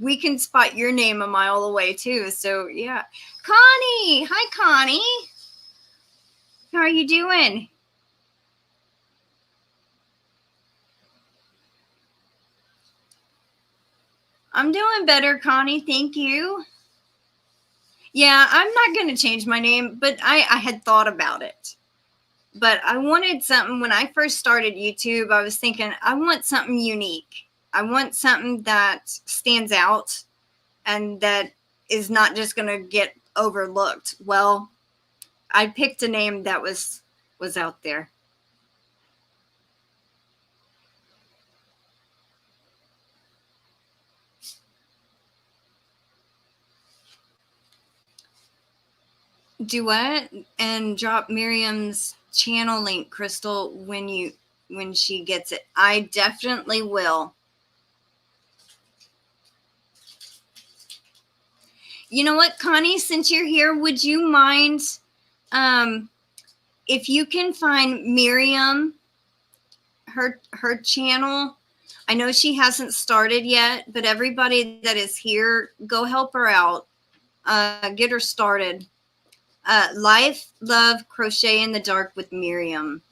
we can spot your name a mile away too. So yeah. Connie! Hi, Connie. How are you doing? I'm doing better, Connie. Thank you. Yeah, I'm not going to change my name, but I had thought about it. But I wanted something when I first started YouTube. I was thinking, I want something unique. I want something that stands out and that is not just going to get overlooked. Well, I picked a name that was out there. Duet and drop Miriam's channel link, Crystal, when she gets it. I definitely will. You know what, Connie, since you're here, would you mind if you can find Miriam her channel? I know she hasn't started yet, but everybody that is here, go help her out. Get her started. Life, Love, Crochet in the Dark with Miriam.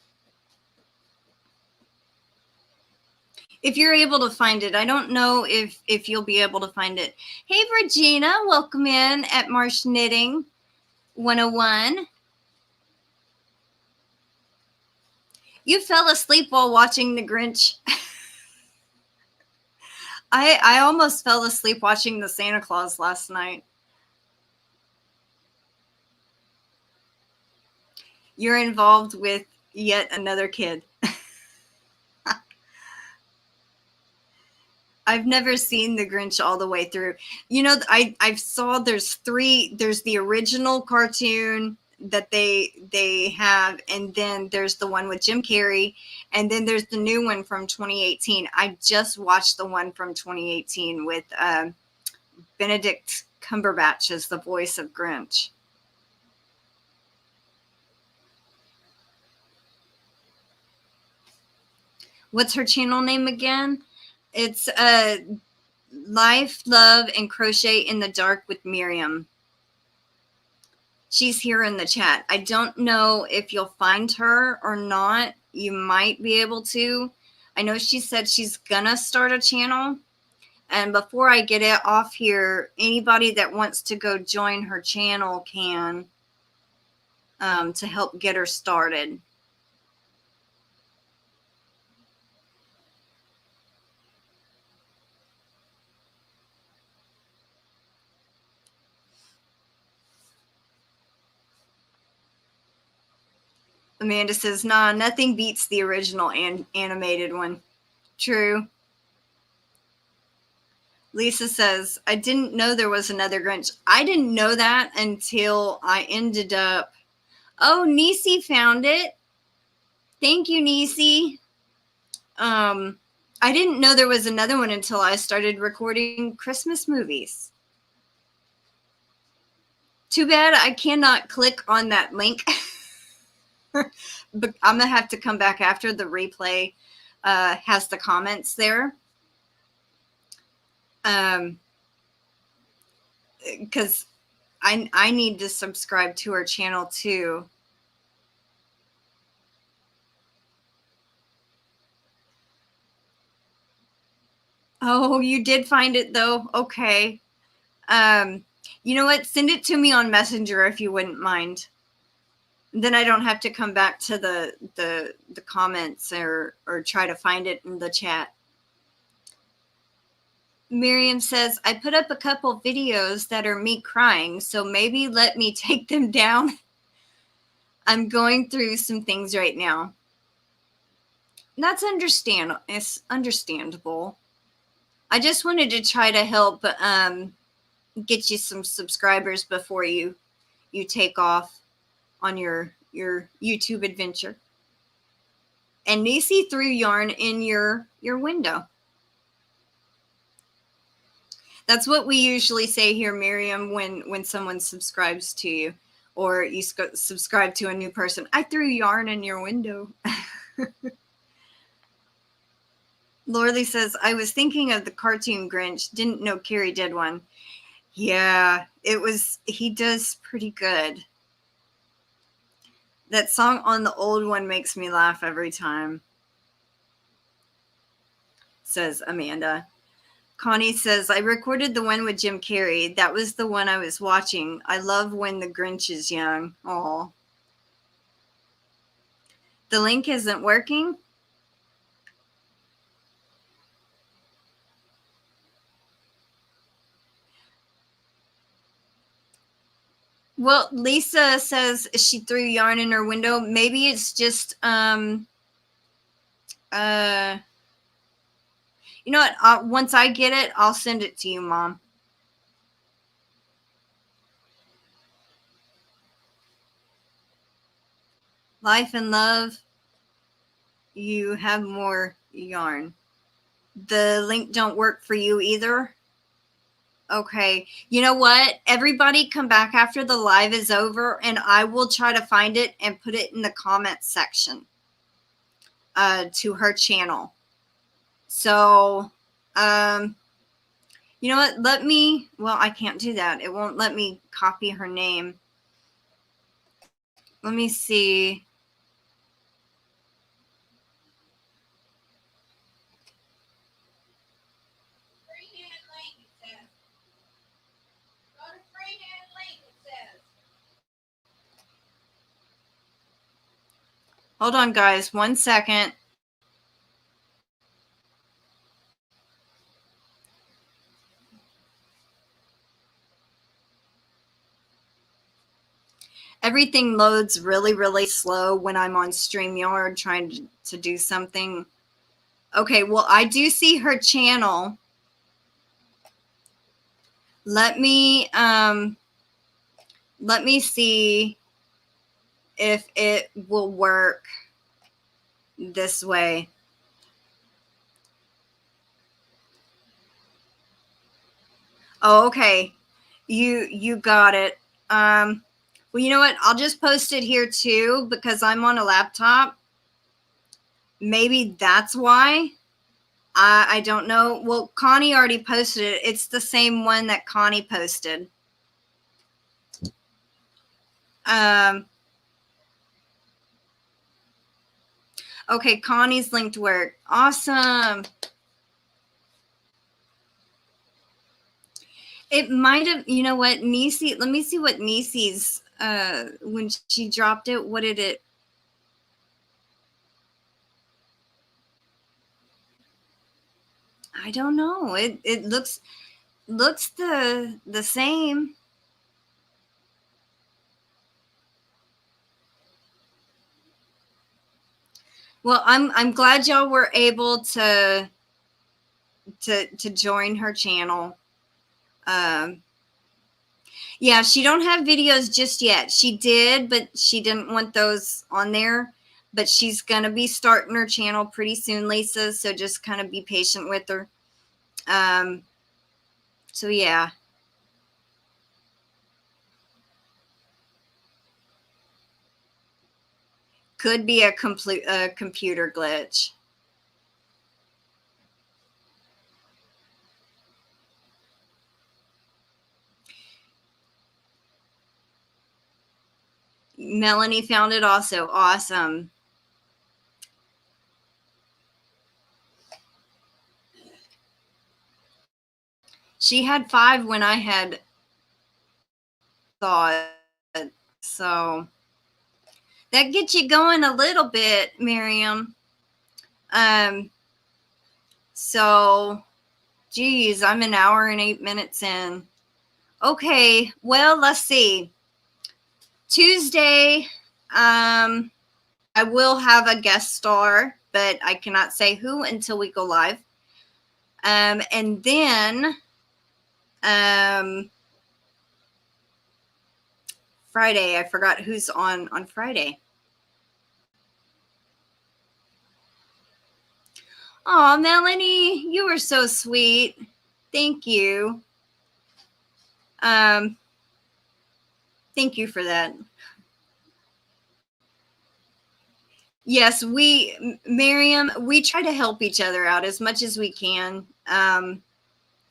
If you're able to find it. I don't know if you'll be able to find it. Hey, Regina, welcome in at Marsh Knitting 101. You fell asleep while watching The Grinch. I almost fell asleep watching the Santa Claus last night. You're involved with yet another kid. I've never seen The Grinch all the way through. You know, I saw there's the original cartoon that they have, and then there's the one with Jim Carrey, and then there's the new one from 2018. I just watched the one from 2018 with Benedict Cumberbatch as the voice of Grinch. What's her channel name again? It's Life, Love, and Crochet in the Dark with Miriam. She's here in the chat. I don't know if you'll find her or not. You might be able to. I know she said she's gonna start a channel. And before I get it off here, anybody that wants to go join her channel can to help get her started. Amanda says, nah, nothing beats the original animated one. True. Lisa says, I didn't know there was another Grinch. I didn't know that until I ended up. Oh, Nisi found it. Thank you, Nisi. I didn't know there was another one until I started recording Christmas movies. Too bad I cannot click on that link. But I'm going to have to come back after the replay has the comments there. Because I need to subscribe to her channel too. Oh, you did find it though. Okay. You know what? Send it to me on Messenger if you wouldn't mind. Then I don't have to come back to the comments or try to find it in the chat. Miriam says, I put up a couple videos that are me crying, so maybe let me take them down. I'm going through some things right now. That's understandable. It's understandable. I just wanted to try to help get you some subscribers before you take off on your YouTube adventure. And Nisi threw yarn in your window. That's what we usually say here, Miriam, when someone subscribes to you or you subscribe to a new person. I threw yarn in your window. Lorley says, I was thinking of the cartoon Grinch. Didn't know Carrie did one. Yeah, he does pretty good. That song on the old one makes me laugh every time, says Amanda. Connie says, I recorded the one with Jim Carrey. That was the one I was watching. I love when the Grinch is young. Oh. The link isn't working? Well, Lisa says she threw yarn in her window. Maybe it's just you know what? Once I get it, I'll send it to you, Mom. Life and love, you have more yarn. The link don't work for you either? Okay. You know what? Everybody come back after the live is over, and I will try to find it and put it in the comments section to her channel. So, you know what? Well, I can't do that. It won't let me copy her name. Let me see. Hold on, guys. 1 second. Everything loads really, really slow when I'm on StreamYard trying to do something. Okay, well, I do see her channel. Let me see if it will work this way. Oh, okay. You got it. Well, you know what? I'll just post it here too because I'm on a laptop. Maybe that's why. I don't know. Well, Connie already posted it. It's the same one that Connie posted. Okay, Connie's linked work. Awesome. It might have, you know what, Nisi, let me see what Nisi's, when she dropped it, what did it? I don't know. It looks the same. Well, I'm glad y'all were able to join her channel. Yeah, she don't have videos just yet. She did, but she didn't want those on there. But she's gonna be starting her channel pretty soon, Lisa. So just kind of be patient with her. So yeah. Could be a computer glitch. Melanie found it also. Awesome. She had 5 when I had thought. So that gets you going a little bit, Miriam. So, geez, I'm an hour and 8 minutes in. Okay, well, let's see. Tuesday, I will have a guest star, but I cannot say who until we go live. And then Friday, I forgot who's on Friday. Oh, Melanie, you were so sweet. Thank you. Thank you for that. Yes, Miriam, we try to help each other out as much as we can.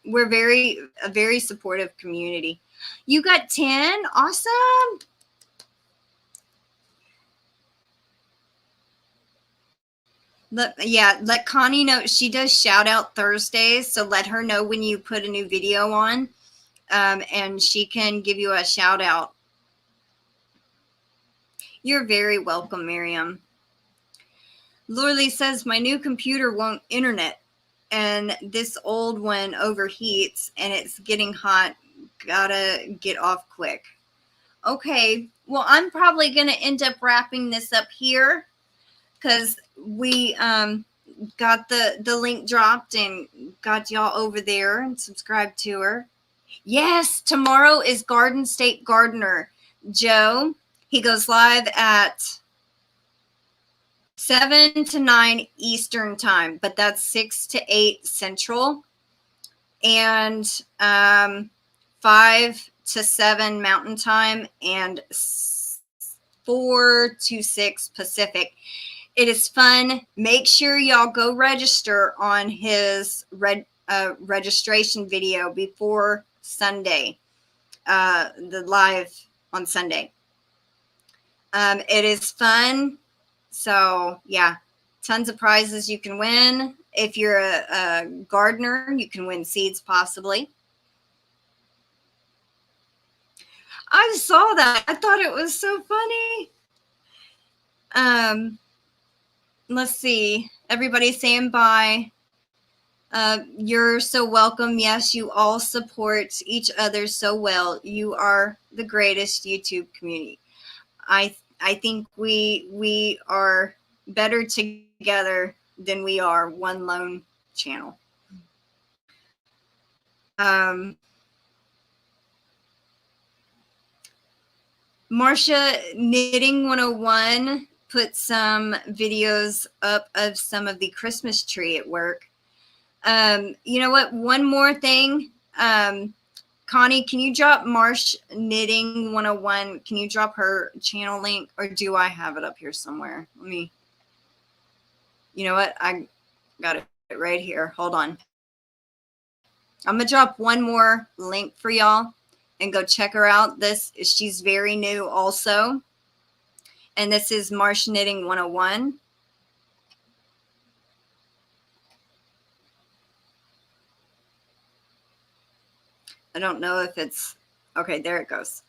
We're a very supportive community. You got 10? Awesome. Let Connie know. She does shout out Thursdays, so let her know when you put a new video on, and she can give you a shout out. You're very welcome, Miriam. Lorley says, my new computer won't internet, and this old one overheats, and it's getting hot. Gotta get off quick. Okay, well, I'm probably going to end up wrapping this up here because we got the link dropped and got y'all over there and subscribed to her. Yes, tomorrow is Garden State Gardener. Joe, he goes live at 7 to 9 Eastern time, but that's 6 to 8 Central, and 5 to 7 Mountain time, and 4 to 6 Pacific. It is fun. Make sure y'all go register on his registration video before Sunday, the live on Sunday. It is fun. So, yeah, tons of prizes you can win. If you're a gardener, you can win seeds possibly. I saw that. I thought it was so funny. Let's see. Everybody's saying bye. You're so welcome. Yes, you all support each other so well. You are the greatest YouTube community. I think we are better together than we are one lone channel. Marcia Knitting 101 put some videos up of some of the Christmas tree at work. You know what? One more thing. Connie, can you drop Marsh Knitting 101? Can you drop her channel link, or do I have it up here somewhere? Let me, you know what? I got it right here. Hold on. I'm going to drop one more link for y'all and go check her out. She's very new also. And this is Marsh Knitting 101. I don't know if it's, okay, there it goes.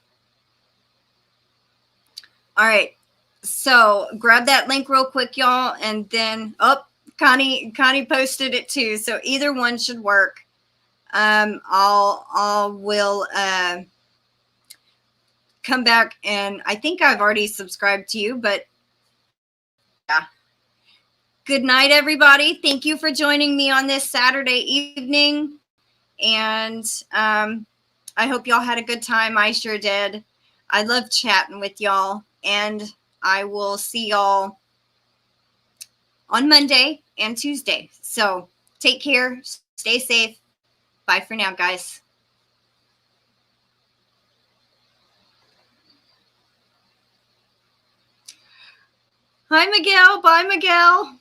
All right. So grab that link real quick, y'all. And then, oh, Connie posted it too. So either one should work. Will come back, and I think I've already subscribed to you, but yeah. Good night, everybody. Thank you for joining me on this Saturday evening. And I hope y'all had a good time. I sure did. I love chatting with y'all, and I will see y'all on Monday and Tuesday. So take care. Stay safe. Bye for now, guys. Hi, Miguel. Bye, Miguel.